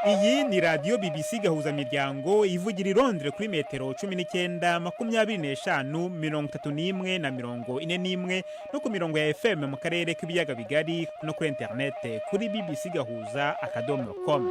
Iyi ni radiyo BBC gahuza miryango ivugira i Londres kuri metero 19 25 31 na 41 no ku mirongo ya FM mu karere k'ibiyaga bigari no kuri internet kuri bbcgahuza.com.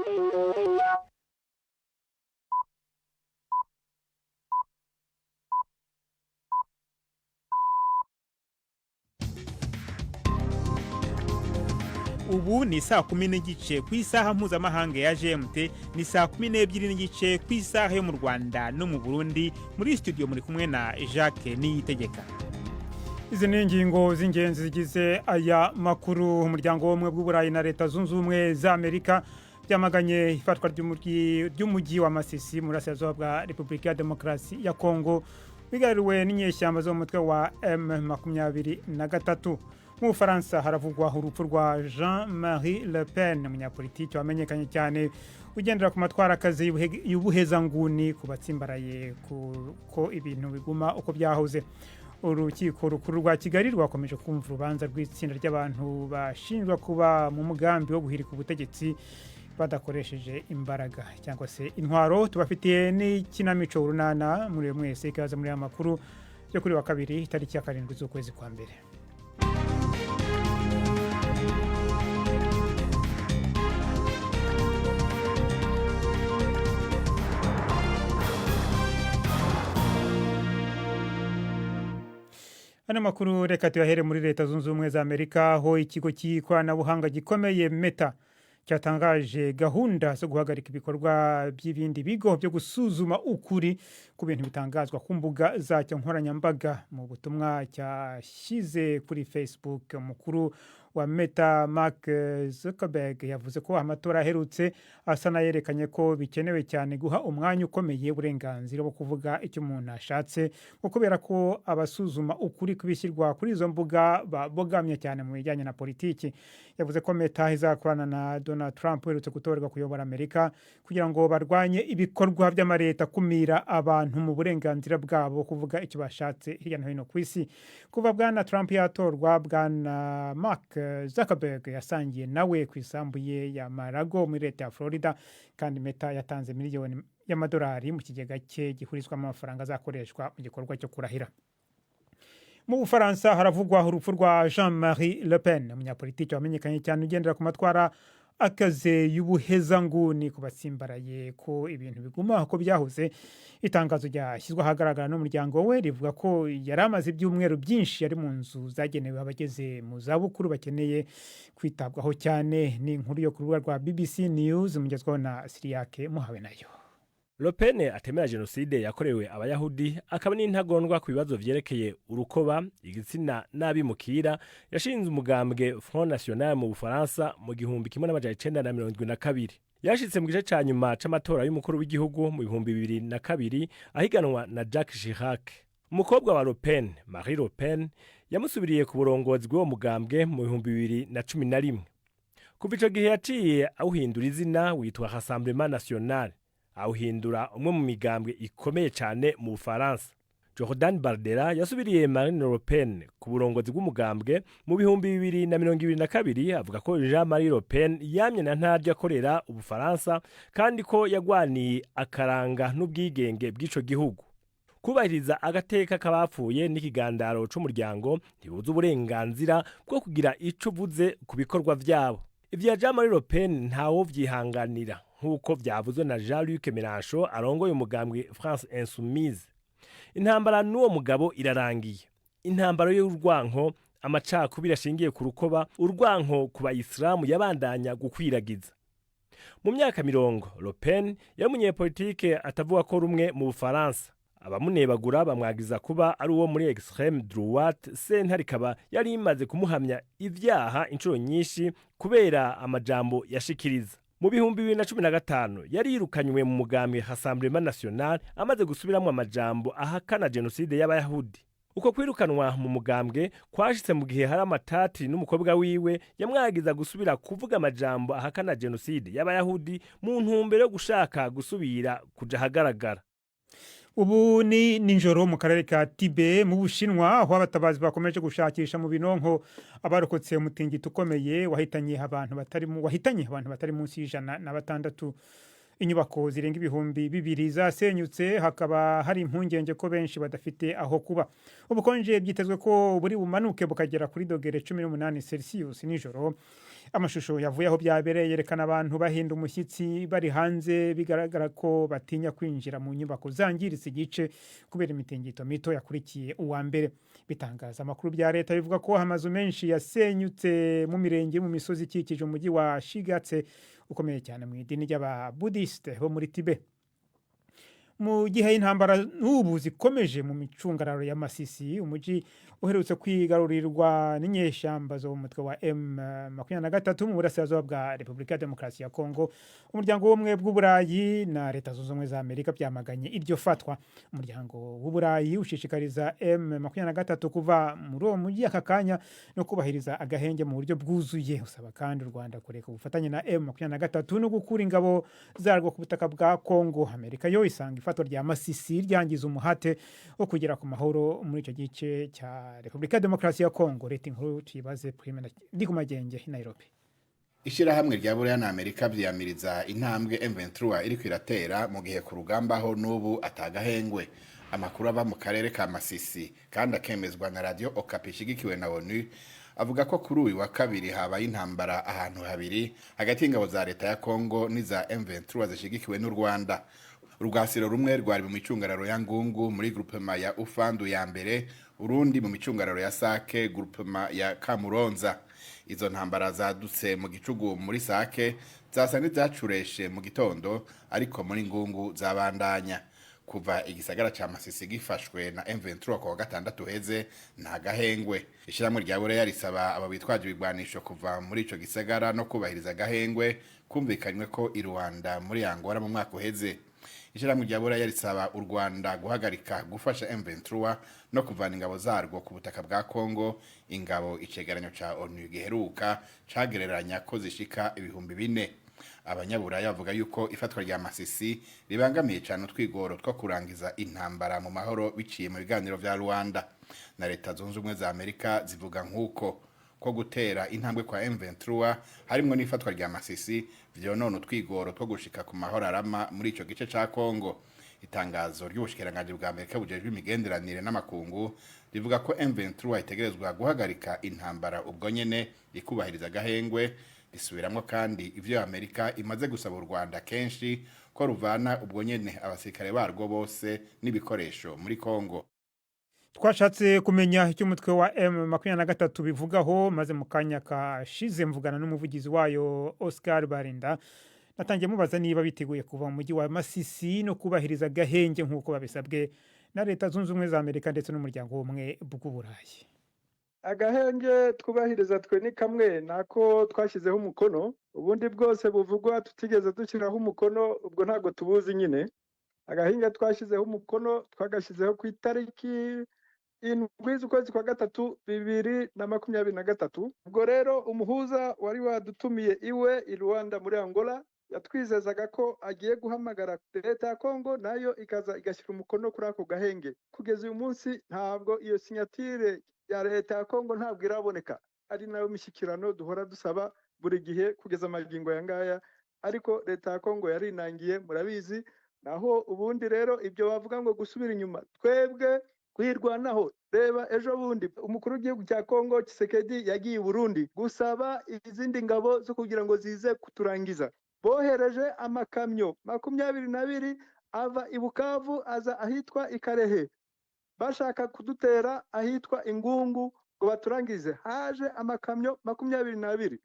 Ubu ni saa 10 n'igice ku isaha mpuzamahanga ya GMT, ni saa 12 n'igice ku isaha yo mu Rwanda no mu Burundi. Muri studio muri kumwe na Jacques Niyitegeka. Izi ni ingingo z'ingenzi zigize aya makuru. Umuryango w'ubumwe bw'Uburayi na Leta Zunze Ubumwe za Amerika byamaganye ifatwa ry'umujyi wa Masisi mu burasirazuba bwa Repubulika ya Demokarasi ya Kongo bigaruriwe n'inyeshyamba zo mu mutwe wa M23. Mu Bufaransa haravugwa urupfu rwa Jean-Marie Le Pen, umunyapolitiki wamenyekanye cyane ugendera ku matwarakazi y'ubuhezanguni ku batsimbaraye ko ibintu biguma uko byahoze. Urukiko rukuru rwa Kigali rwakomeje kumva urubanza rw'itsinda ry'abantu bashinjwa kuba mu mugambi wo guhirika ubutegetsi badakoresheje imbaraga cyangwa se intwaro. Tubafitiye n'ikinamico urunana muri mwese ikaza muri aya makuru yo kuri wa kabiri tariki ya 7 z'ukwezi kwa mbere. Ana makuru reka tuyahere muri Leta Zunze Ubumwe za Amerika, aho ikigo cy'ikoranabuhanga gikomeye Meta cyatangaje gahunda zo guhagarika ibikorwa by'ibindi bigo byo gusuzuma ukuri ku bintu bitangazwa ku mbuga zacyo nkoranyambaga. Mu butumwa cyashyize kuri Facebook, umukuru wa Meta Mark Zuckerberg yavuze ko amatora aherutse asa nayerekanye ko bikenewe cyane guha umwanya ukomeye uburenganzira bwo kuvuga icyo umuntu ashatse, kubera ko abasuzuma ukuri kubishyirwa kuri izo mbuga babogamye cyane mu bijyanye na politiki. Yavuze ko Meta izakorana na Donald Trump uherutse gutorerwa kuyobora Amerika kugira ngo barwanye ibikorwa by'amareta kumira abantu mu burenganzira bwabo kuvuga icyo bashatse hirya no hino ku isi. Kuva bwana Trump yatorwa, bwana Mark Zuckerberg yasangiye nawe ku isambu ye ya Mar-a-Lago muri leta ya Florida, kandi Meta yatanze miliyoni y'amadolari mu kigega cye gihurizwamo amafaranga azakoreshwa mu gikorwa cyo kurahira. Mu Bufaransa haravugwa urupfu rwa Jean-Marie Le Pen, umunyapolitiki wamenyekanye cyane ugendera ku matwara akaze y'ubuhezanguni ku batsimbaraye ko ibintu biguma uko byahoze. Itangazo ryashyizwe ahagaragara n'umuryango we rivuga ko yari amaze ibyumweru byinshi yari mu nzu zagenewe abageze mu zabukuru bakeneye kwitabwaho cyane. Ni inkuru yo ku rubuga rwa BBC News mugezwaho na Siriake Muhawe nayo. Le Pen atemera jenoside yakorewe abayahudi, akaba n'intagondwa ku bibazo vyerekeye urukoba, igitsina n'abimukira. Yashinze umugambwe Front National mu Bufaransa mu 1972. Yashitse mu gice ca nyuma c'amatora y'umukuru w'igihugu mu 2002 ahiganwa na Jacques Chirac. Umukobwa wa Le Pen, Marie Le Pen, yamusubiriye ku burongozi bw'uwo mugambwe mu 2011. Kuva ico gihe yaciye awuhindura izina witwa Rassemblement National, awuhindura umwe mu migambwe ikomeye cyane mu Bufaransa. Jordan Bardella yasubiriye Marine Le Pen ku burongozi bw'umugambwe mu 2022, avuga ko Jean-Marie Le Pen yamye na ntaryo akorera Ubufaransa kandi ko yagwaniye akaranga n'ubwigenge bw'ico gihugu. Kubahiriza agateka k'abapfuye n'ikigandaro c'umuryango ntibuza uburenganzira bwo kugira ico buze ku bikorwa vyabo. Ivya Jean-Marie Le Pen ntawo vyihanganira, nk'uko vyavuzwe na Jean-Luc Mélenchon arongoye umugambwe France Insoumise. Intambara n'uwo mugabo irarangiye. Intambara y'urwanko, amacakubiri ashingiye ku rukoba, urwanko ku bayisilamu yabandanya gukwiragiza. Mu myaka 40, Le Pen yari umunyepolitike atavuga ko rumwe mu Bufaransa. Abamunebagura bamwagiza kuba ari uwo muri extreme droite. Sentare ikaba yari imaze kumuhamya ivyaha inshuro nyinshi kubera amajambo yashikiriza. Mu 2015 yari yirukanywe mu mugambwe Rassemblement National amaze gusubiramwo amajambo ahakana jenoside y'abayahudi. Uko kwirukanwa mu mugambwe kwashitse mu gihe hari amatati n'umukobwa wiwe yamwagiza gusubira kuvuga amajambo ahakana jenoside y'abayahudi mu ntumbero yo gushaka gusubira kuja hagaragara. Ubu ni ninjoro mu karere ka Tibe mu Bushinwa aho abatabazi bakomeje gushakisha mu binonko abarokotse umutingito ukomeye wahitanye abantu batari munsi y'ijana na batandatu. Inyubako zirenga ibihumbi bibiri zasenyutse, hakaba hari impungenge ko benshi badafite aho kuba. Ubukonje byitezwe ko buri bumanuke bukagera kuri dogere 18 Celsius nijoro. Amashusho yavuye aho byabereye yerekana abantu bahinda umushyitsi bari hanze, bigaragara ko batinya kwinjira mu nyubako zangiritse igice kubera imitingito mito yakurikiye uwa mbere. Bitangaza amakuru bya leta bivuga ko amazu menshi yasenyutse mu mirenge mu misozi ikikije umujyi wa Shigatse ukomeye cyane mu idini ry'Ababudiste bo muri Tibet. Mu gihe intambara n'ubu zikomeje mu micungararo ya Masisi, umujyi uherutse kwigarurirwa n'inyeshyamba zo mu mutwe wa M23 mu burasirazuba bwa Repubulika ya Demokarasi ya Kongo, umuryango w'ubumwe bw'Uburayi na Leta Zunze Ubumwe za Amerika byamaganye iryo fatwa. Umuryango w'Uburayi ushishikariza M23 kuva muri uwo mujyi aka kanya no kubahiriza agahenge mu buryo bwuzuye. Usaba kandi u Rwanda kureka ubufatanye na M23 no gukura ingabo zarwo ku butaka bwa Kongo. Amerika yo isanga ifatwa rya Masisi ryangiza umuhate wo kugera ku mahoro muri icyo gice cya Repubulika ya Demokarasi ya Kongo. Leta inkuru tuyibaze Prime ndi ku Magenge i Nairobi. Ishirahamwe rya Buraya na Amerika byamiriza intambwe M23 iri kwiratera mu gihe ku rugamba ho n'ubu atagahengwe. Amakuru ava mu karere ka Masisi kandi akemezwa na Radio Okapi ishigikiwe na ONU avuga ko kuri uyu wa kabiri habaye intambara ahantu habiri hagati y'ingabo za leta ya Kongo n'iza M23 zishigikiwe n'u Rwanda. Urwasiro rumwe rwari mu micungararo ya Ngungu muri groupement ya Ufandu ya mbere, urundi mu micungararo ya Sake groupement ya Kamuronza. Izo ntambara zadutse mu gicugu muri Sake zasa n'izacureshe mu gitondo, ariko muri Ngungu zabandanya. Kuva igisagara ca Masisi gifashwe na M23 kwa gatandatu heze nta gahengwe. Ishyirahamwe rya Buraya risaba abo bitwaje ibigwanisho kuva muri ico gisagara no kubahiriza gahengwe kumvikanywe ko i Rwanda muri Angola mu mwaka uheze. Ishyirahamwe rya Buraya risaba u Rwanda guhagarika gufasha M23 no kuvana ingabo zarwo ku butaka bwa Kongo. Ingabo icegeranyo ca ONU giheruka cagereranya ko zishika ibihumbi 4. Abanyaburaya bavuga yuko ifatwa rya Masisi ribangamiye cyane utwigoro two kurangiza intambara mu mahoro biciye mu biganiro vya Rwanda. Na Leta Zunze Ubumwe za Amerika zivuga nk'uko ko gutera intambwe kwa M23 harimo n'ifatwa rya Masisi vyonona utwigoro two gushika ku mahoro arama muri ico gice ca Kongo. Itangazo ry'ubushikiranganje bwa Amerika bujejwe imigenderanire n'amakungu rivuga ko M23 itegerezwa guhagarika intambara ubwo nyene ikubahiriza gahengwe. Risubiramwo kandi ivyo Amerika imaze gusaba u Rwanda kenshi ko ruvana ubwo nyene abasirikare barwo bose n'ibikoresho muri Kongo. Twashatse kumenya icyo umutwe wa M23 bivugaho, maze mu kanya kashize mvugana n'umuvugizi wayo Oscar Barinda. Natangiye mubaza niba biteguye kuva mu mujyi wa Masisi no kubahiriza gahenge nk'uko babisabwe na Leta Zunze Ubumwe za Amerika ndetse n'umuryango w'ubumwe bw'Uburayi. Agahenge twubahiriza twe ni kamwe nako twashyizeho umukono, ubundi bwose buvugwa tutigeze dushyiraho umukono, ubwo ntago tubuzi nyine. Agahenge twashyizeho umukono twagashyizeho ku itariki 7 z'ukwezi kwa gatatu 2023. Ubwo rero umuhuza wari wadutumiye iwe i Rwanda muri Angola yatwizezaga ko agiye guhamagara leta ya Kongo nayo ikaza igashyira umukono kuri ako gahenge. Kugeza uyu munsi ntabwo iyo sinyatire ya leta ya Kongo ntabwo iraboneka, ari nayo mishyikirano duhora dusaba buri gihe kugeza amagingo ya ngaya, ariko leta ya Kongo yarinangiye murabizi. Naho ubundi rero ibyo bavuga ngo gusubira inyuma, twebwe kwirwanaho. Reba ejo bundi umukuru w'igihugu cya Kongo Tshisekedi yagiye i Burundi gusaba izindi ngabo zo kugira ngo zize kuturangiza. Bohereje amakamyo 22 ava i Bukavu aza ahitwa Ikarehe, bashaka kudutera ahitwa Ingungu ngo baturangize. Haje amakamyo 22.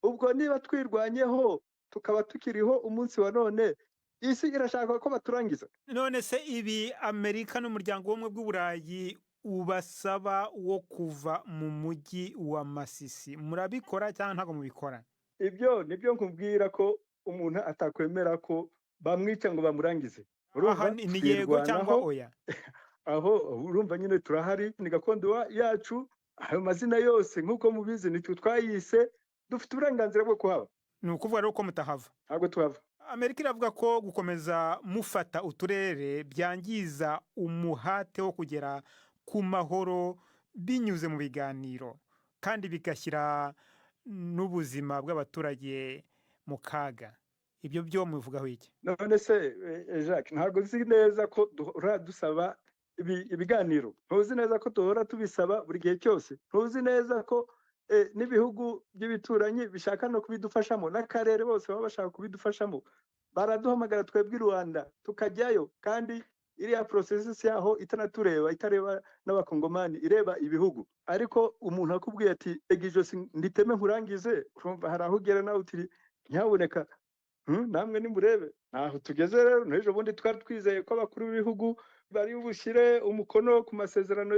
Ubwo niba twirwanyeho tukaba tukiriho umunsi wa none, isi irashaka ko baturangiza. None se ibi Amerika n'umuryango w'ubumwe bw'Uburayi ubasaba wo kuva mu mujyi wa Masisi, murabikora cyangwa ntago mubikora? Ibyo nibyo nkubwira ko umuntu atakwemera ko bamwica ngo bamurangize. Aha ni yego cyangwa oya? Aho urumva nyine turahari, ni gakondo yacu. Ayo mazina yose nk'uko mubizi ni twayise, dufite uburenganzira bwo kuhaba. Ni ukuvuga rero ko mutahava? Ntabwo tuhava. Amerika iravuga ko gukomeza mufata uturere byangiza umuhate wo kugera ku mahoro binyuze mu biganiro kandi bigashyira n'ubuzima bw'abaturage mu kaga. Ibyo byo mubivugaho iki? none se Jacques ntabwo uzi neza ko duhora dusaba ibiganiro, ntuzi neza ko duhora tubisaba buri gihe cyose, ntuzi neza ko n'ibihugu by'ibituranyi bishaka no kubidufashamo, n'akarere bose baba bashaka kubidufashamo, baraduhamagara twebwe i Rwanda tukajyayo, kandi iriya processus yaho itanatureba, itareba n'abakongomani, ireba ibihugu. Ariko umuntu akubwiye ati egijosi nditeme nkurangize, urumva hari aho ugera nawe uti nyaboneka namwe nimurebe. Naho tugeze rero, n'ejo bundi twari twizeye ko abakuru b'ibihugu bari bushyire umukono ku masezerano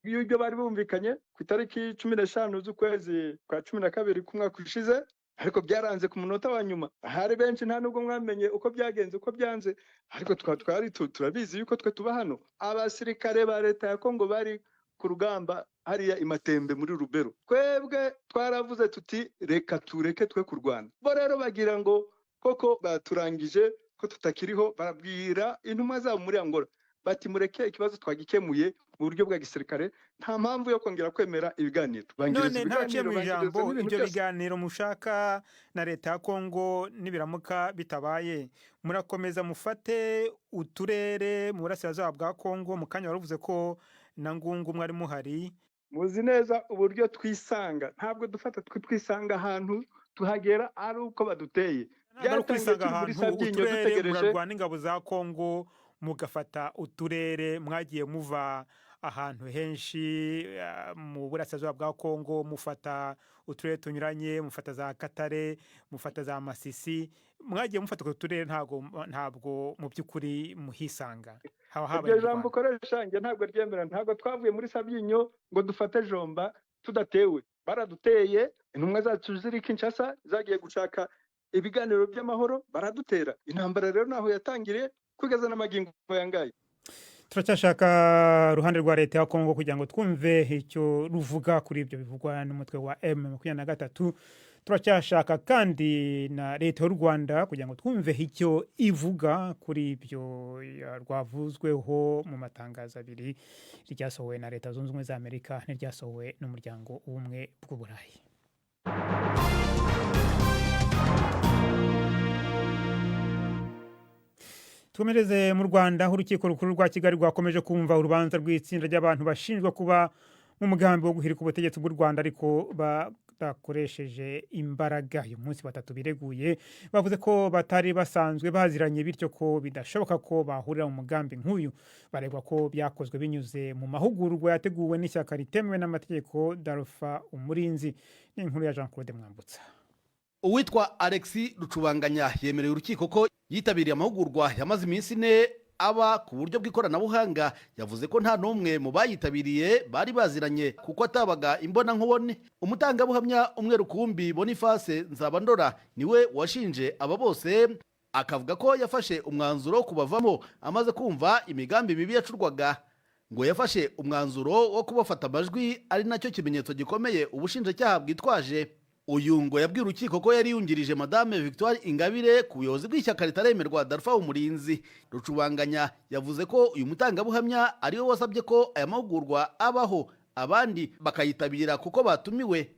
y'ibyo bari bumvikanye ku itariki 15 z'ukwezi kwa 12 k'umwaka ushize, ariko byaranze ku munota wa nyuma. Hari benshi nta nubwo mwamenye uko byagenze, uko byanze, ariko twari turabizi yuko twe tuba hano. Abasirikare ba leta ya Kongo bari ku rugamba hariya Imatembe muri Rubero, twebwe twaravuze tuti reka tureke twe kurwana. Bo rero bagira ngo koko baturangije ko tutakiriho, barabwira intumwa zabo muri Angola bati mureke ikibazo twagikemuye mu buryo bwa gisirikare, nta mpamvu yo kongera kwemera ibiganiro. None ntaciye mu ijambo, ibyo biganiro mushaka na leta ya Kongo nibiramuka bitabaye, murakomeza mufate uturere mu burasirazuba bwa Kongo? Mu kanya waravuze ko na Ngungu mwari muhari. Muzi neza uburyo twisanga, ntabwo dufata twisanga ahantu tuhagera ari uko baduteye. Kwisanga ahantu uturere murarwana n'ingabo za Kongo, mugafata uturere, mwagiye muva ahantu henshi mu burasirazuba bwa Kongo, mufata uturere tunyuranye, mufata za Katare, mufata za Masisi, mwagiye mufata ku turere, ntabwo mu by'ukuri muhisanga. Iryo jambo ukoresha nge ntabwo ryemera. Ntabwo twavuye muri Sabyinyo ngo dufate Jomba tudatewe, baraduteye. Intumwa zacu ziri Kinshasa zagiye gushaka ibiganiro by'amahoro, baradutera. Intambara rero naho yatangiriye kugeza n'amagingo yangaye. Turacyashaka ruhande rwa leta ya Kongo kugira ngo twumve icyo ruvuga kuri ibyo bivugwa n'umutwe wa M23. Turacyashaka kandi na leta y'u Rwanda kugira ngo twumve icyo ivuga kuri ibyo rwavuzweho mu matangazo abiri, ryasohowe na Leta Zunze Ubumwe za Amerika n'iryasohowe n'umuryango w'ubumwe bw'Uburayi. Tumereze mu Rwanda, urukiko rukuru rwa Kigali rwakomeje kumva urubanza rw'itsinda ry'abantu bashinjwa kuba mu mugambi wo guhirika ubutegetsi bw'u Rwanda ariko batakoresheje imbaraga. Uyu munsi batatu bireguye bavuze ko batari basanzwe baziranye, bityo ko bidashoboka ko bahurira mu mugambi nk'uyu. Baregwa ko byakozwe binyuze mu mahugurwa yateguwe n'ishyaka ritemewe n'amategeko Dalpha Umurinzi. Ni inkuru ya Jean Claude Mwambutsa. Uwitwa Alexis Rucubanganya yemereye urukiko ko yitabiriye amahugurwa yamaze iminsi 4 aba ku buryo bw'ikoranabuhanga. Yavuze ko nta n'umwe mu bayitabiriye bari baziranye kuko atabaga imbona nkubone. Umutangabuhamya umwe rukumbi Boniface Nzabandora niwe washinje aba bose, akavuga ko yafashe umwanzuro kubavamo amaze kumva imigambi mibi yacurwaga. Ngo yafashe umwanzuro wo kubafata amajwi, ari nacyo kimenyetso gikomeye ubushinjacyaha bwitwaje. Uyu ngo yabwiye urukiko ko yari yungirije Madame Victoire Ingabire ku buyobozi bw'ishyaka ritaremerwa Dalpha Umurinzi. Rucubanganya yavuze ko uyu mutangabuhamya ariwe wasabye ko aya mahugurwa abaho, abandi bakayitabira kuko batumiwe.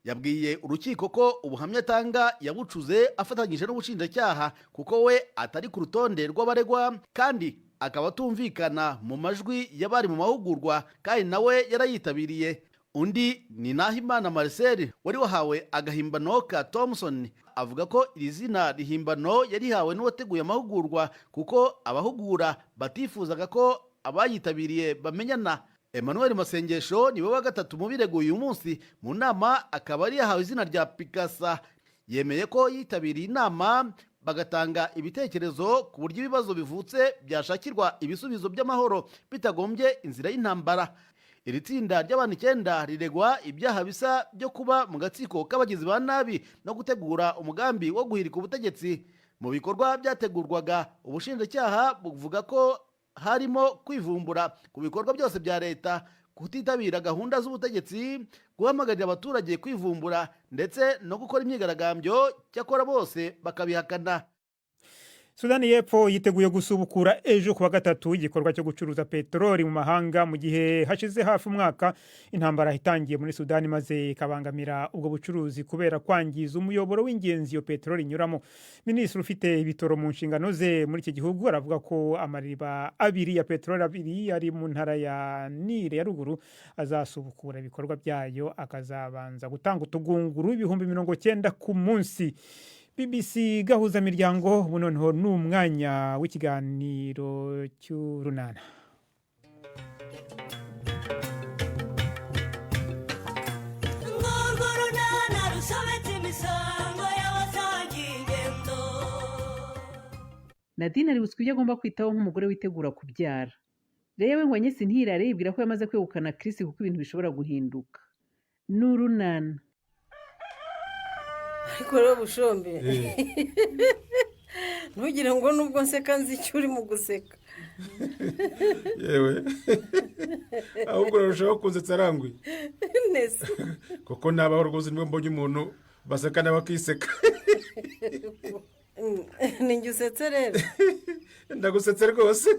Yabwiye urukiko ko ubuhamya atanga yabucuze afatanyije n'ubushinjacyaha kuko we atari ku rutonde rw'abaregwa, kandi akaba atumvikana mu majwi y'abari mu mahugurwa, kandi nawe yarayitabiriye. Undi ni Nahimana Marcel wari wahawe agahimbano ka Thomson, avuga ko iri zina rihimbano yarihawe n'uwateguye amahugurwa kuko abahugura batifuzaga ko abayitabiriye bamenyana. Emmanuel Masengesho niwe wa gatatu mu bireguye uyu munsi mu nama, akaba ari yahawe izina rya Pikasa. Yemeye ko yitabiriye inama bagatanga ibitekerezo ku buryo ibibazo bivutse byashakirwa ibisubizo by'amahoro bitagombye inzira y'intambara. Iri tsinda ry'abantu 9 riregwa ibyaha bisa byo kuba mu gatsiko k'abagizi ba nabi no gutegura umugambi wo guhirika ubutegetsi. Mu bikorwa byategurwaga, ubushinjacyaha buvuga ko harimo kwivumbura ku bikorwa byose bya leta, kutitabira gahunda z'ubutegetsi, guhamagarira abaturage kwivumbura ndetse no gukora imyigaragambyo, cyakora bose bakabihakana. Sudani y'Epfo yiteguye gusubukura ejo kuwa gatatu igikorwa cyo gucuruza peteroli mu mahanga mu gihe hashize hafi umwaka intambara itangiye muri Sudani maze ikabangamira ubwo bucuruzi kubera kwangiza umuyoboro w'ingenzi iyo peteroli inyuramo. Minisitiri ufite ibitoro mu nshingano ze muri iki gihugu aravuga ko amariba abiri ya peteroli abiri ari mu ntara ya Nile ya ruguru azasubukura ibikorwa byayo akazabanza gutanga utugunguru ibihumbi 90 ku munsi. BBC gahuza miryango ubu noneho ni umwanya w'ikiganiro cy'urunana. Nadine aributswe ibyo agomba kwitaho nk'umugore witegura kubyara. Rewe ngo Agnes Ntihirare yibwira ko yamaze kwegukana Chris kuko ibintu bishobora guhinduka. N'urunana. Ariko rero bushombe ntugire ngo nubwo nseka nzi icyo uri mu guseka yewe ahubwo urarushaho kunsetsa arangwi neza kuko nabaho rwose niba mbonye umuntu baseka nawe akiseka ninjye usetse rero ndagusetse rwose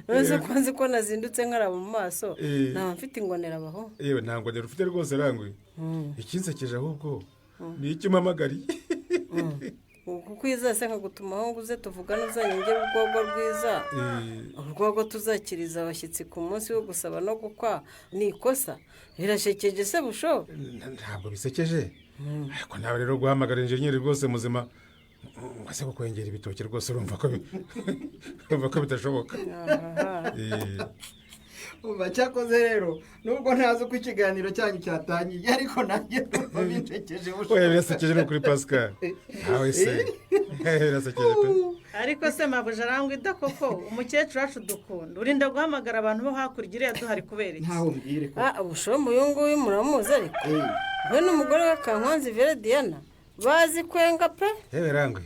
uretse ko nzi ko nazindutse nkaraba mu maso naba mfite ingonera abaho yewe nta ngonera ufite rwose arangwi ikinsekeje ahubwo ni icyo umpamagariye kuko izase nkagutumaho ngo uze tuvugane uzanyongera urwagwa rwiza urwagwa tuzakiriza abashyitsi ku munsi wo gusaba no gukwa ni ikosa birashekeje se busho ntabwo bisekeje ariko nawe rero guhamagara injeniyeri rwose muzima ngase ko kwengera ibitoki rwose urumva ko bitashoboka uba cyakoze rero nubwo ntazi uko ikiganiro cyanyu cyatangiye ariko nanjye ndumva bincekeje bushoboka oya birasekeje no kuri Pascal nawe se birasekeje pe ariko se mabuja arangwa idakoko umukecuru wacu dukunda urinda guhamagara abantu bo hakurya iriya duhari kubera iki ntaho mbwire ko ubushombo uyu nguyu muramuzi ariko we n'umugore we Kankanzi Vera Diana bazi kwenga pe yewe rangwe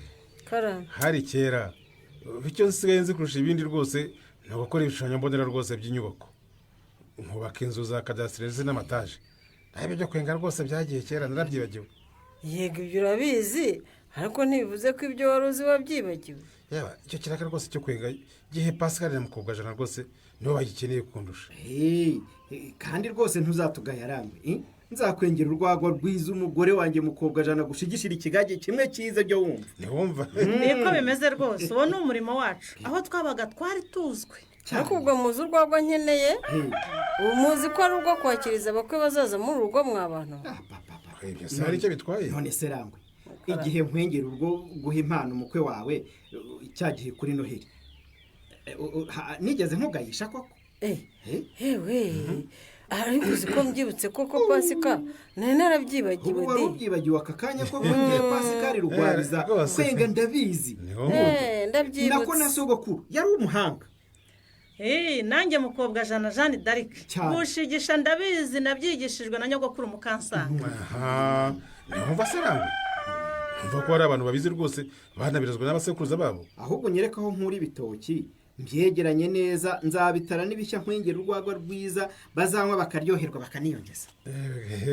hari kera icyo nsigaye nzi kurusha ibindi rwose ni ugukora ibishushanyo mbonera rwose by'inyubako nkubaka inzu za kadasiteri n'amataje naho ibyo kwenga rwose byagiye kera narabyibagiwe yego ibyo urabizi ariko ntibivuze ko ibyo wari uzi wabyibagiwe yewe icyo kiraka rwose cyo kwenga gihe Pascal na mukobwa jana rwose nibo bagikeneye kundusha kandi rwose ntuzatugaye arangwe nzakwengera urwagwa rwiza umugore wanjye mukobwa jana gushigishira ikigage kimwe cyiza byo wumva ntiwumva niko bimeze rwose uwo ni umurimo wacu aho twabaga twari tuzwi ariko ubwo muzi urwagwa nkeneye ubu muzi ko ari urwo kwakiriza abakwe bazaza muri urugo mw'abantu ibyo se hari icyo bitwaye none se rangwe igihe nkwengera urwo guha impano umukwe wawe cyagihe kuri Noheli nigeze nkugayisha koko hewe ariko uzi ko mbyibutse koko Pasika nari narabyibagiwe ubu wari ubyibagiwe aka kanya ko ngiye Pasika rugwabiza kwenga ndabizi ndabyibutse nako na sogokuru yari umuhanga nanjye mukobwa jana Jeanne d'Arc gushigisha ndabizi nabyigishijwe na nyogokuru Mukansanga ntumva se rangwe ntumva ko hari abantu babizi rwose banabirazwa n'abasekuruza babo ahubwo nyerekaho nkuri ibitoki mbyegeranye neza nzabitara n'ibishya nkwengera urwagwa rwiza bazanywa bakaryoherwa bakaniyongeza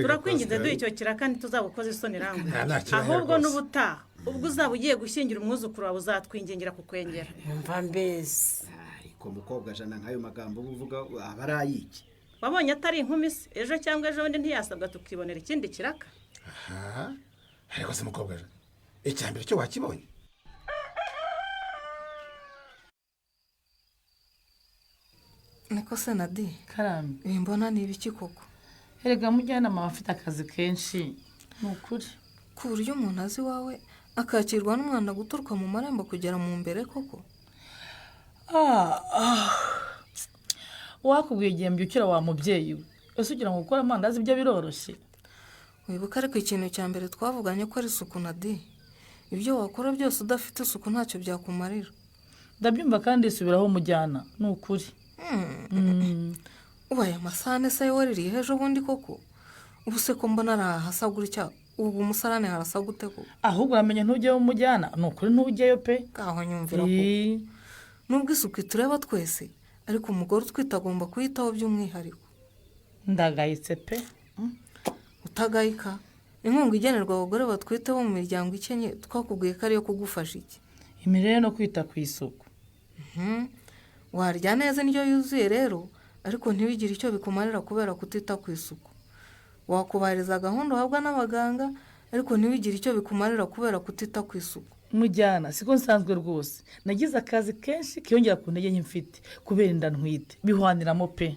turakwingize duhe icyo kirakani tuzabukoze isoni rangwe ahubwo n'ubutaha ubwo uzaba ugiye gushyingira umwuzukuru wawe uzatwingingira kukwengera mva mbese ariko mukobwa jana nk'ayo magambo uvuga aba ari ayiki wabonye atari inkumi se ejo cyangwa ejo bundi ntiyasabwa tukibonera ikindi kiraka ariko se mukobwa jana icyambere cyo wakibonye niko se Nadi karame mbona ni ibiki koko erega mujyanama aba afite akazi kenshi ni ukuri ku buryo umuntu azi iwawe akakirwa n'umwana guturuka mu marembo kugera mu mbere koko wakubwiye igihe mbyukira wa mubyeyi we ese ugira ngo gukora amandazi ibyo biroroshye wibuka ariko ikintu cya mbere twavuganye ko ari isuku Nadi ibyo wakora byose udafite isuku ntacyo byakumarira ndabyumva kandi isubiraho mujyana ni ukuri ubaye amasahane se waririye ejo bundi koko ubu se ko mbona arahasa gutya ubu umusarane harasa gute koko ahubwo uramenye ntujyeyo mujyana ni ukuri ntujyeyo pe ngaho nyumvira ko nubwo isuku itureba twese ariko umugore utwite agomba kuyitaho by'umwihariko ndagayitse pe utagayika inkunga igenerwa abagore batwite bo mu miryango ikenye twakubwiye ko ariyo kugufasha iki imirire no kwita ku isuku. warya neza indyo yuzuye rero ariko ntibigire icyo bikumarira kubera kutita ku isuku. Wakubahiriza gahunda uhabwa n'abaganga ariko ntibigire icyo bikumarira kubera kutita ku isuku. Mujyana siko nsanzwe rwose, nagize akazi kenshi kiyongera ku ntege nke mfite kubera inda ntwite bihwaniramo pe.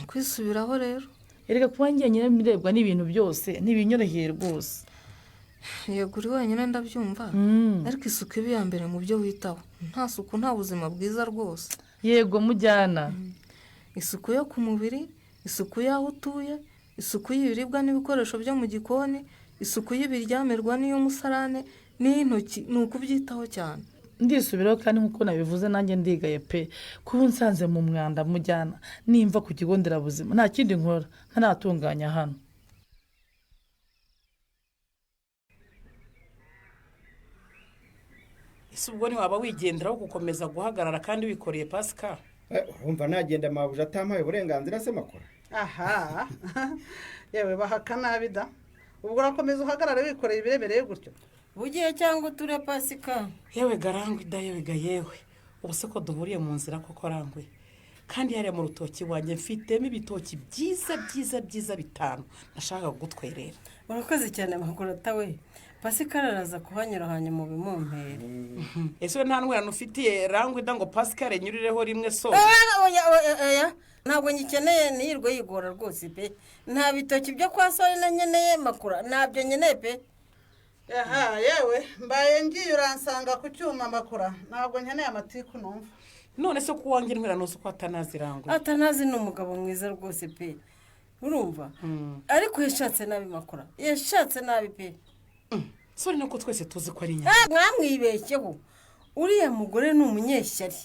Kwisubiraho rero. Erega kuba ngiye nyine mirebwa n'ibintu byose ntibinyoroheye rwose. Yego uri wenyine ndabyumva ariko isuku ibi ya mbere mu byo witaho. Nta suku nta buzima bwiza rwose. Yego Mujyana. Isuku yo ku mubiri, isuku y'aho utuye, isuku y'ibiribwa n'ibikoresho byo mu gikoni, isuku y'ibiryamirwa n'iy'umusarane n'intoki ni ukubyitaho cyane. Ndisubiraho kandi nk'uko nabivuze nanjye ndigaye pe kuba nsanze mu mwanda Mujyana nimva ku kigo nderabuzima nta kindi nkora ntanatunganya hano. ese ubwo ntiwaba wigenderaho gukomeza guhagarara kandi wikoreye Pasika? Urumva nagenda mabuja atampaye uburenganzira se makora. Aha yewe bahaka nabi da, ubwo urakomeza uhagarare wikoreye ibiremereye gutyo bugiye cyangwa uture Pasika? Yewe garangwe da, yewe ga yewe ubu se ko duhuriye mu nzira koko rangwe, kandi hariya mu rutoki wanjye mfitemo ibitoki byiza byiza byiza 5 nashaka kugutwerera. Urakoze cyane Makurata we. Pasika araza kuhanyura hanyuma mu bimumpere. Ese nta ntwera ufitiye rangwe da ngo Pasika renyurireho rimwe so? Ntabwo nyikeneye nirwe yigora rwose pe. Nta bitoki byo kwa sore na nyeneye Makura, ntabyo nyeneye pe. Aha yewe mbaye ngiye uransanga ku cyuma Makura, ntabwo nkeneye amatiku numva. None se ko wanjye ntwera nuko atanazi rangwe? Atanazi ni umugabo mwiza rwose pe. Urumva? Ariko yashatse nabi Makura. Yashatse nabi pe. Sore nuko twese tuzi ko ari nyina. Mwamwibeshyeho. Uriya mugore ni umunyeshyari.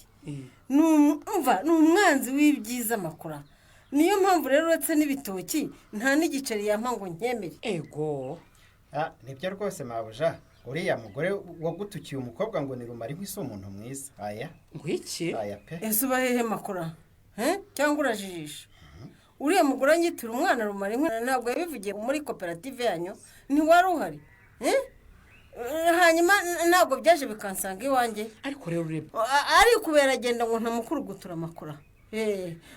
Numva ni umwanzi w'ibyiza Makura. Niyo mpamvu rero uretse n'ibitoki nta n'igiceri yampa ngo nkemere. Ego. Nibyo rwose mabuja, uriya mugore wagutukiye umukobwa ngo ni rumari nk'isi umuntu mwiza. Aya ngwiki? Aya pe. Ese ubahehe Makura? Cyangwa urajijisha? Uriya mugore nyitura umwana rumari ntabwo yabivugiye muri koperative yanyu, ntiwari uhari? Hanyuma ntabwo byaje bikansanga iwanjye. Ariko rero urebe ari kubera agenda ngo ntamukuru gutura Makura.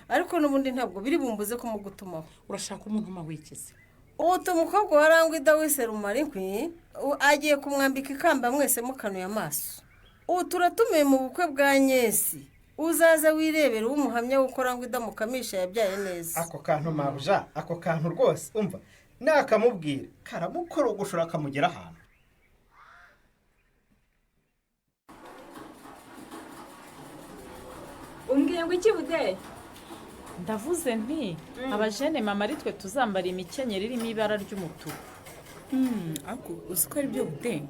Ariko n'ubundi ntabwo biri bumbuze ko mugutumaho. Urashaka umuntu mawikize? Utu mukobwa warangwe dawise rumari nkwi agiye kumwambika ikamba mwese mukanuye amaso. Turatumiye mu bukwe bwa Nyesi. Uzaza wirebera umuhamya gukora ngo idamukamisha yabyaye neza. Ako kantu mabuja, ako kantu rwose umva nakamubwira karamukoro gushora kamugera ahantu. Umbwiye ngo iki bude? Ndavuze nti abajene mama ari twe tuzambara imikenyero irimo ibara ry'umutuku. Ako uziko ari byo bude?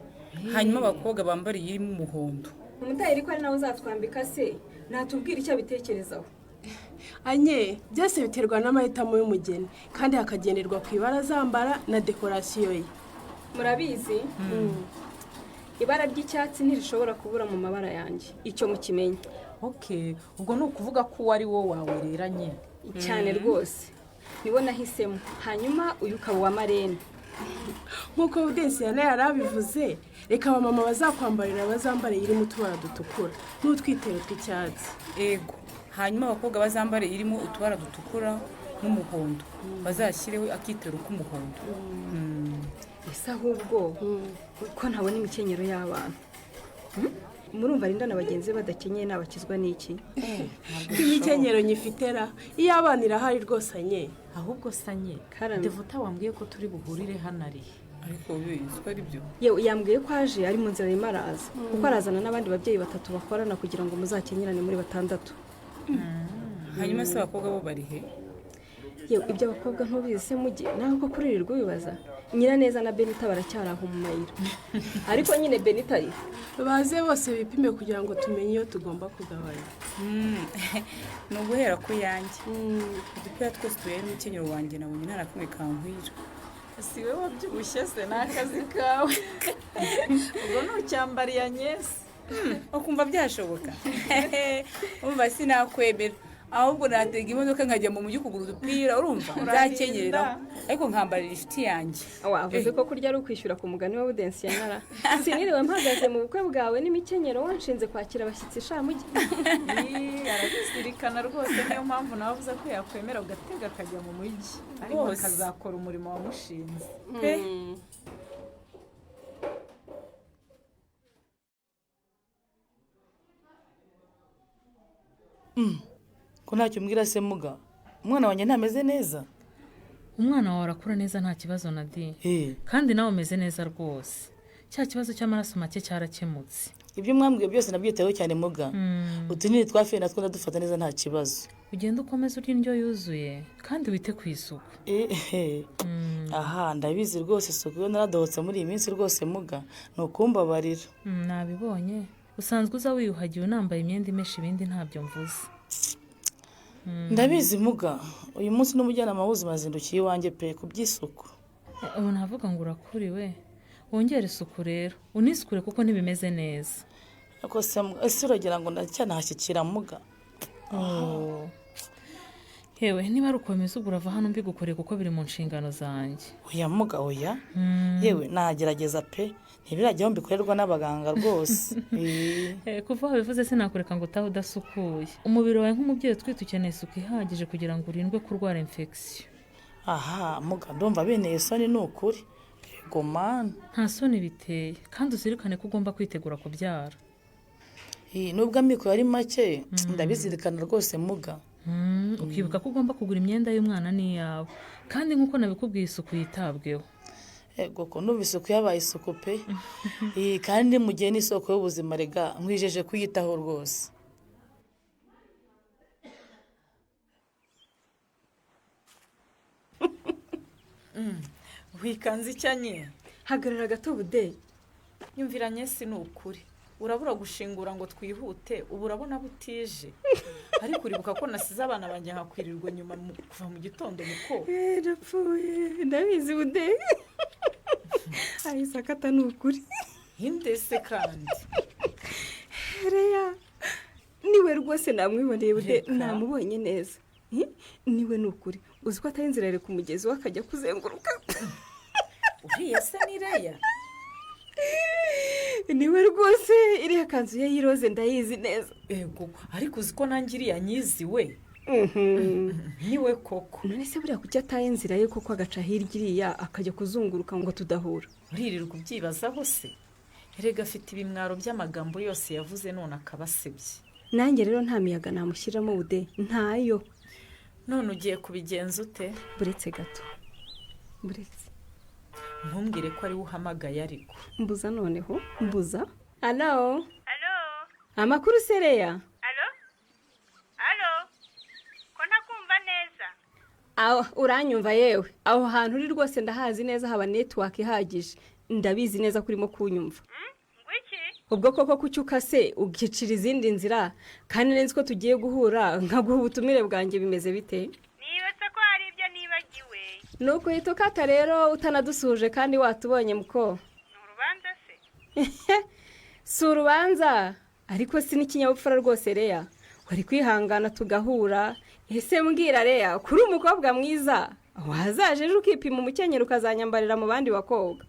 Hanyuma abakobwa bambara irimo umuhondo. Umutayiri ko ari nawe uzatwambika se natubwira icyo bitekerezaho. Anye byose biterwa n'amahitamo y'umugeni kandi hakagenderwa ku ibara zambara na dekorasiyo ye. Murabizi? Ibara ry'icyatsi ntirishobora kubura mu mabara yanjye. Icyo mukimenye. Okay, ubwo ni ukuvuga ko wari wo wawe reranye cyane rwose. Nibo nahisemo. Hanyuma uyu ukaba wa marene. Nkuko Udensi yarabivuze, reka abamama bazakwambarira bazambare irimo utubara dutukura n'utwitero tw'icyatsi. Ego. Hanyuma abakobwa bazambare irimo utubara dutukura n'umuhondo. Bazashyireho akitero k'umuhondo. Ese ahubwo ko ntabona imikenyero y'abantu. Murumva rinda nabagenzi badakenyeye nabakizwa n'iki? Imikenyero nyifitera iyo abana irahari rwose anye. Ahubwo sanye Devuta wambwiye ko turi buhurire hano ari. Ariko biziko ari byo. Yewe yambwiye ko aje ari mu nzira y'imaraza. Kuko arazana n'abandi babyeyi 3 bakorana kugira ngo muzakenyerane muri 6. Hanyuma se abakobwa bo bari he? Yewe ibyo abakobwa ntubizi se mugiye naho ko kuririrwa bibaza. Nyiraneza na Benita baracyaraho mu mayira. Ariko nyine Benita ari baze bose bipime kugira ngo tumenye iyo tugomba kugabanya. No guhera ko yanjye. Udupira twose tuyari mu kenyero wanjye nabonye narakumwe kankwira. Siwe wabyibushye se n'akazi kawe. Ubwo nucyambariye Nyesi. Ukumva byashoboka. Umva sinakwemera. ahubwo natega imodoka nkajya mu mujyi kugura udupira urumva nzakenyerera ariko nkambarira ifiti yanjye wavuze ko kurya ari ukwishyura ku mugani wa Budensi Yanara siniriwe mpagaze mu bukwe bwawe n'imikenyero wanshinze kwakira abashyitsi shamugi arabizirikana rwose niyo mpamvu navuze ko yakwemera ugatega akajya mu mujyi ariko akazakora umurimo wamushinze ko ntacyo umbwira se muga umwana wanjye ntameze neza umwana wawe arakura neza nta kibazo na di kandi nawe umeze neza rwose cya kibazo cy'amaraso make cyarakemutse ibyo mwambwiye byose nabyitayeho cyane muga utunini twa fe natwo ndadufata neza nta kibazo ugenda ukomeza urya indyo yuzuye kandi wite ku isuku aha ndabizi rwose isuku iyo naradohotse muri iyi minsi rwose muga ni ukumbabarira nabibonye usanzwe uza wiyuhagiye unambaye imyenda imesha ibindi ntabyo mvuze ndabizi muga uyu munsi n'umujyanama w'ubuzima azindukiye iwanjye pe ku by'isuku ubu navuga ngo urakuriwe wongere isuku rero unisukure kuko ntibimeze neza ese uragira ngo ndacyanahashyikira muga yewe niba ari ukomeza ubwo urava hano mbigukoreye kuko biri mu nshingano zanjye oya muga oya yewe nagerageza pe ntibirajyaho mbikorerwa n'abaganga rwose kuva wabivuze sinakureka ngo utahe udasukuye umubiri wawe nk'umubyeyi utwite ukeneye isuku ihagije kugira ngo urindwe kurwara infection aha muga ndumva bene isoni ni ukuri yego mana nta soni biteye kandi uzirikane ko ugomba kwitegura kubyara nubwo amikoro ari make ndabizirikana rwose muga ukibuka ko ugomba kugura imyenda y'umwana n'iyawe kandi nk'uko nabikubwiye isuku yitabweho ego ko n'ubu isuku yabaye isuku pe kandi mu gihe n'isoko y'ubuzima rega nkwijeje kuyitaho rwose wikanze icyanye hagarara gato Budeyi nyumvira nyesi ni ukuri urabura gushingura ngo twihute ubu urabona butije ariko uribuka ko nasize abana banjye nkakwirirwa nyuma kuva mu gitondo muko ndapfuye ndabizi Budeyi ayisakata ni ukuri hindese kandi Reya niwe rwose namwiboneye Budeyi namubonye neza niwe ni ukuri uzi ko atari inzira ari ku mugezi wakajya kuzenguruka uriya se ni Reya niwe rwose iriya kanzu ye y'iroze ndayizi neza ego ariko uzi ko nanjye iriya nyiziwe niwe koko none se buriya kuki ataye inzira ye koko agaca hirya iriya akajya kuzunguruka ngo tudahura uririrwa ubyibazaho se erega afite ibimwaro by'amagambo yose yavuze none akabasebye nanjye rero nta miyaga namushyiramo Budeyi ntayo none ugiye kubigenza ute buretse gato buretse ntumbwire ko ari we uhamagaye ariko mbuza noneho mbuza alo amakuru se Reya alo ko ntakumva neza uranyumva yewe aho hantu uri rwose ndahazi neza haba network ihagije ndabizi neza ko urimo kunyumva ubwo koko kucyuka se ugicira izindi nzira kandi nzi ko tugiye guhura nkaguha ubutumire bwanjye bimeze bite nibetse ko hari ibyo nibagiwe ni ukuhita ukata rero utanadusuje kandi watubonye muko ni urubanza se si urubanza ariko si n'ikinyabupfura rwose Reya wari kwihangana tugahura ese mbwira Reya kuri umukobwa mwiza wazaje ejo ukipima umukenyero ukazanyambarira mu bandi bakobwa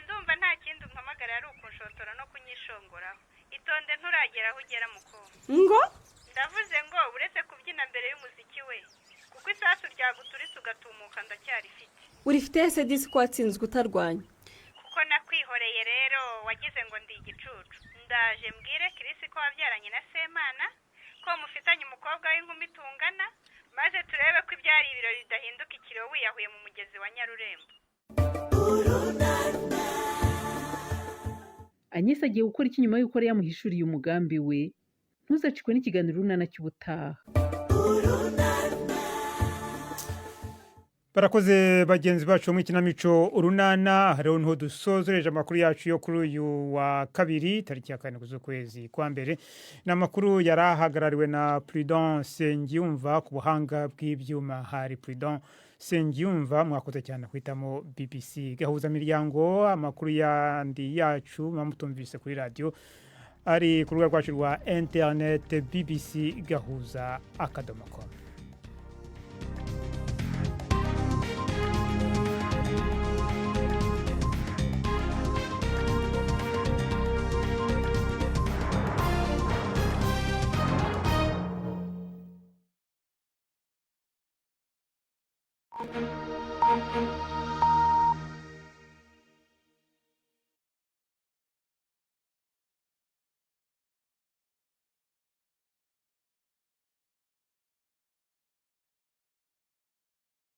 ndumva nta kindi umpamagara ari ukunshotora no kunyishongoraho itonde nturagera aho ugera mukobwa ngo ndavuze ngo uretse kubyina mbere y'umuziki we kuko isasu ryaguturitse ugatumuka ndacyarifite urifite ese disi ko watsinzwe utarwanya kuko nakwihoreye rero wagize ngo ndi igicucu ndaje mbwire Kirisi ko wabyaranye na Semana ko mufitanye umukobwa w'inkumi tungana maze turebe ko ibyari ibirori bidahinduka ikiriyo wiyahuye mu mugezi wa Nyarurembo Agnes agiye gukora iki nyuma y'uko yamuhishuriye umugambi we ntuzacikwe n'ikiganiro runana cy'ubutaha barakoze bagenzi bacu mu ikinamico urunana hariho niho dusozereje amakuru yacu yo kuri uyu wa kabiri tariki ya 7 z'ukwezi kwa mbere ni amakuru yari ahagarariwe na Prudence Ngiyumva ku buhanga bw'ibyuma hari Prudence Sengiyumva mwakoze cyane kwitamo BBC gahuza miryango amakuru yandi yacu mamutumvise kuri radio ari ku rubuga rwacu rwa interineti bbc gahuza akadomo com. Thank you.